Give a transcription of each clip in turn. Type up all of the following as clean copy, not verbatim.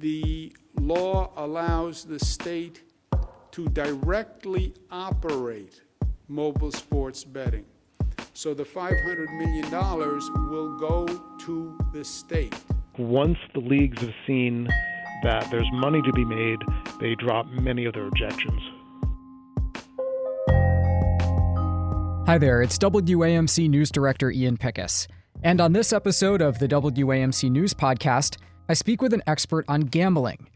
The law allows the state to directly operate mobile sports betting. So the $500 million will go to the state. Once the leagues have seen that there's money to be made, they drop many of their objections. Hi there, it's WAMC News Director Ian Pickus. And on this episode of the WAMC News Podcast, I speak with an expert on gambling.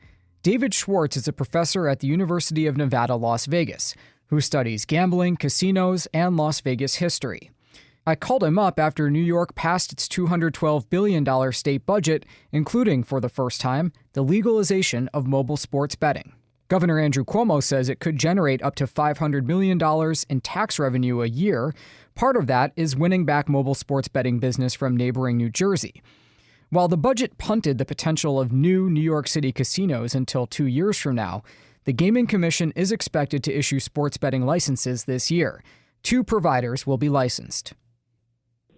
David Schwartz is a professor at the University of Nevada, Las Vegas, who studies gambling, casinos, and Las Vegas history. I called him up after New York passed its $212 billion state budget, including, for the first time, the legalization of mobile sports betting. Governor Andrew Cuomo says it could generate up to $500 million in tax revenue a year. Part of that is winning back mobile sports betting business from neighboring New Jersey. While the budget punted the potential of new New York City casinos until 2 years from now, the Gaming Commission is expected to issue sports betting licenses this year. 2 providers will be licensed.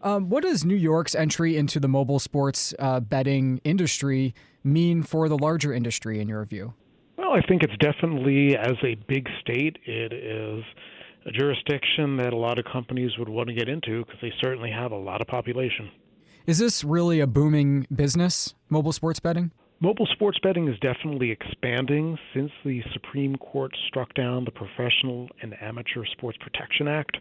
What does New York's entry into the mobile sports betting industry mean for the larger industry, in your view? Well, I think it's definitely, as a big state, it is a jurisdiction that a lot of companies would want to get into because they certainly have a lot of population. Is this really a booming business, mobile sports betting? Mobile sports betting is definitely expanding since the Supreme Court struck down the Professional and Amateur Sports Protection Act.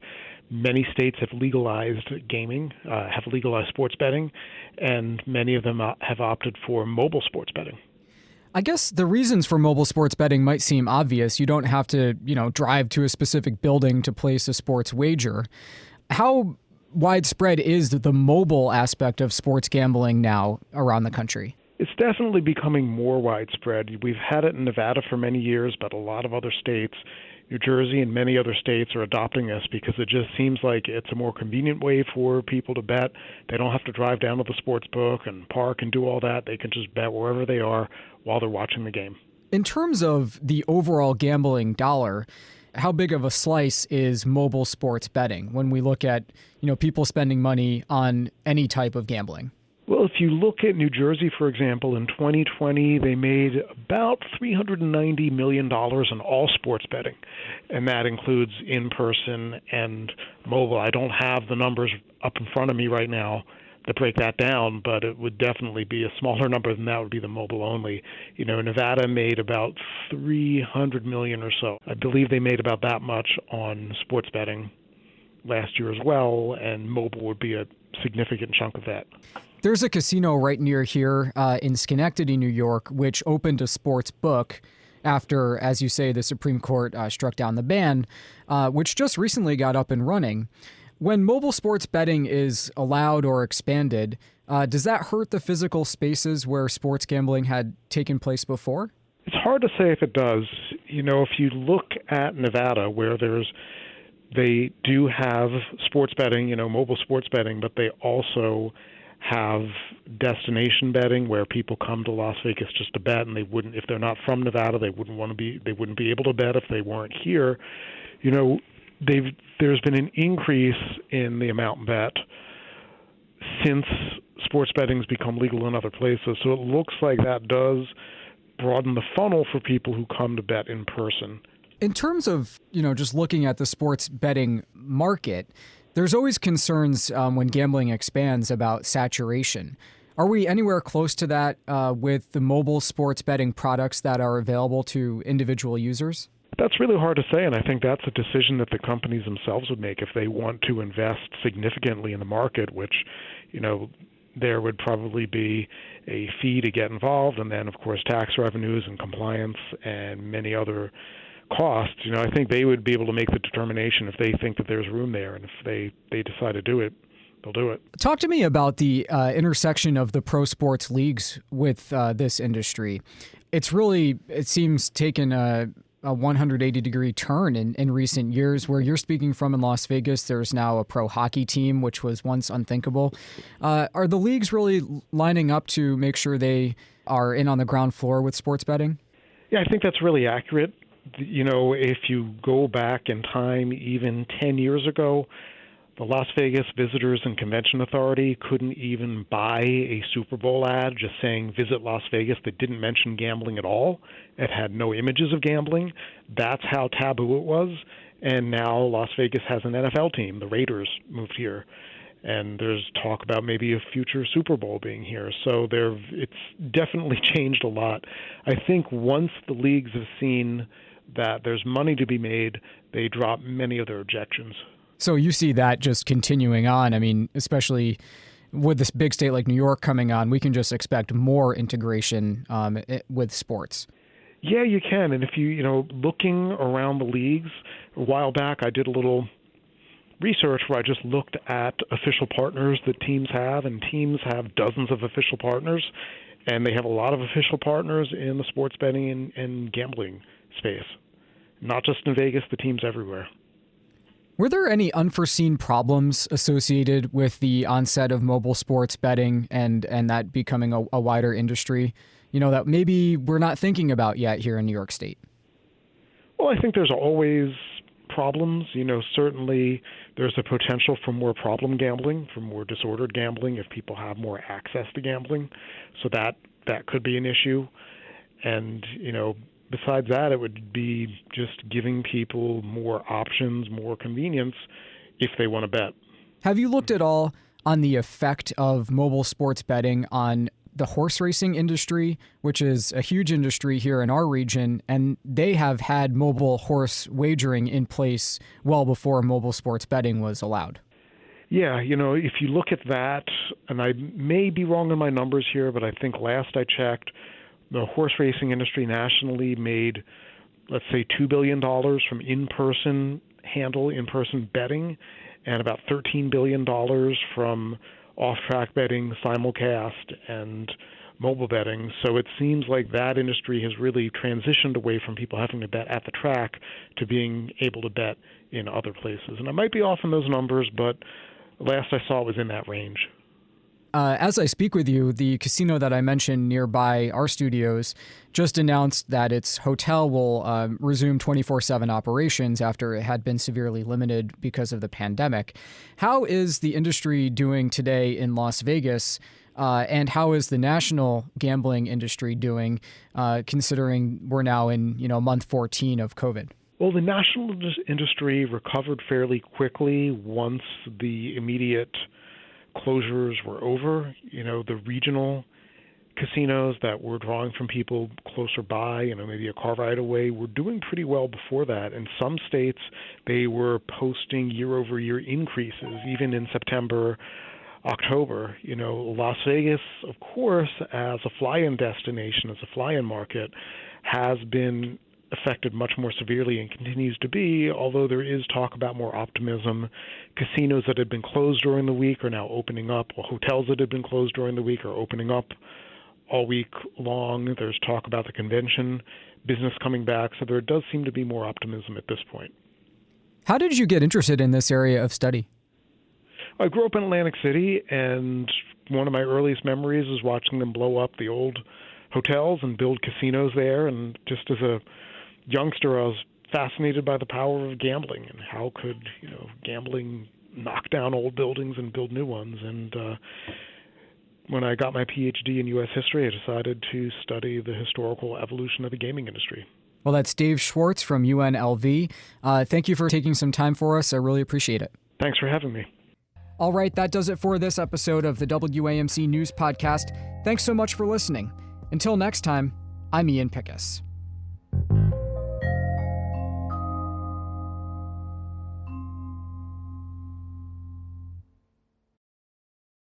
Many states have legalized gaming, have legalized sports betting, and many of them have opted for mobile sports betting. I guess the reasons for mobile sports betting might seem obvious. You don't have to, drive to a specific building to place a sports wager. How widespread is the mobile aspect of sports gambling now around the country? It's definitely becoming more widespread. We've had it in Nevada for many years, but a lot of other states, New Jersey and many other states, are adopting this because it just seems like it's a more convenient way for people to bet. They don't have to drive down to the sports book and park and do all that. They can just bet wherever they are while they're watching the game. In terms of the overall gambling dollar, how big of a slice is mobile sports betting when we look at, people spending money on any type of gambling? Well, if you look at New Jersey, for example, in 2020, they made about $390 million in all sports betting, and that includes in-person and mobile. I don't have the numbers up in front of me right now that break that down, but it would definitely be a smaller number than that would be the mobile only. Nevada made about $300 million or so. I believe they made about that much on sports betting last year as well, and mobile would be a significant chunk of that. There's a casino right near here in Schenectady, New York, which opened a sports book after, as you say, the Supreme Court struck down the ban, which just recently got up and running. When mobile sports betting is allowed or expanded, does that hurt the physical spaces where sports gambling had taken place before? It's hard to say if it does. If you look at Nevada, where they do have sports betting, mobile sports betting, but they also have destination betting where people come to Las Vegas just to bet, and they wouldn't, if they're not from Nevada, they wouldn't be able to bet if they weren't here. There's been an increase in the amount bet since sports betting's become legal in other places. So it looks like that does broaden the funnel for people who come to bet in person. In terms of, just looking at the sports betting market, there's always concerns when gambling expands about saturation. Are we anywhere close to that with the mobile sports betting products that are available to individual users? That's really hard to say, and I think that's a decision that the companies themselves would make if they want to invest significantly in the market, which, there would probably be a fee to get involved, and then, of course, tax revenues and compliance and many other costs. I think they would be able to make the determination if they think that there's room there, and if they decide to do it, they'll do it. Talk to me about the intersection of the pro sports leagues with this industry. It's really, it seems, taken a 180-degree turn in recent years. Where you're speaking from in Las Vegas, there's now a pro hockey team, which was once unthinkable. Are the leagues really lining up to make sure they are in on the ground floor with sports betting? Yeah, I think that's really accurate. If you go back in time, even 10 years ago, The Las Vegas Visitors and Convention Authority couldn't even buy a Super Bowl ad just saying visit Las Vegas that didn't mention gambling at all. It had no images of gambling. That's how taboo it was. And now Las Vegas has an NFL team. The Raiders moved here. And there's talk about maybe a future Super Bowl being here. So it's definitely changed a lot. I think once the leagues have seen that there's money to be made, they drop many of their objections. So you see that just continuing on. I mean, especially with this big state like New York coming on, we can just expect more integration with sports. Yeah, you can. And if looking around the leagues, a while back I did a little research where I just looked at official partners that teams have, and teams have dozens of official partners, and they have a lot of official partners in the sports betting and gambling space. Not just in Vegas, the teams everywhere. Were there any unforeseen problems associated with the onset of mobile sports betting and that becoming a wider industry, that maybe we're not thinking about yet here in New York State? Well, I think there's always problems. Certainly there's a potential for more problem gambling, for more disordered gambling if people have more access to gambling. So that could be an issue. And, besides that, it would be just giving people more options, more convenience if they want to bet. Have you looked at all on the effect of mobile sports betting on the horse racing industry, which is a huge industry here in our region, and they have had mobile horse wagering in place well before mobile sports betting was allowed? Yeah, if you look at that, and I may be wrong in my numbers here, but I think last I checked, the horse racing industry nationally made, let's say, $2 billion from in-person betting, and about $13 billion from off-track betting, simulcast, and mobile betting. So it seems like that industry has really transitioned away from people having to bet at the track to being able to bet in other places. And I might be off on those numbers, but last I saw it was in that range. As I speak with you, the casino that I mentioned nearby our studios just announced that its hotel will resume 24/7 operations after it had been severely limited because of the pandemic. How is the industry doing today in Las Vegas, and how is the national gambling industry doing, considering we're now in month 14 of COVID? Well, the national industry recovered fairly quickly once the immediate closures were over. The regional casinos that were drawing from people closer by, maybe a car ride away, were doing pretty well before that. In some states, they were posting year-over-year increases, even in September, October. Las Vegas, of course, as a fly-in destination, as a fly-in market, has been affected much more severely and continues to be, although there is talk about more optimism. Casinos that had been closed during the week are now opening up. Well, hotels that had been closed during the week are opening up all week long. There's talk about the convention business coming back, so there does seem to be more optimism at this point. How did you get interested in this area of study? I grew up in Atlantic City, and one of my earliest memories is watching them blow up the old hotels and build casinos there. And just as a youngster, I was fascinated by the power of gambling and how could gambling knock down old buildings and build new ones. And when I got my PhD in U.S. history, I decided to study the historical evolution of the gaming industry. Well, that's Dave Schwartz from UNLV. Thank you for taking some time for us. I really appreciate it. Thanks for having me. All right, that does it for this episode of the WAMC News Podcast. Thanks so much for listening. Until next time, I'm Ian Pickus.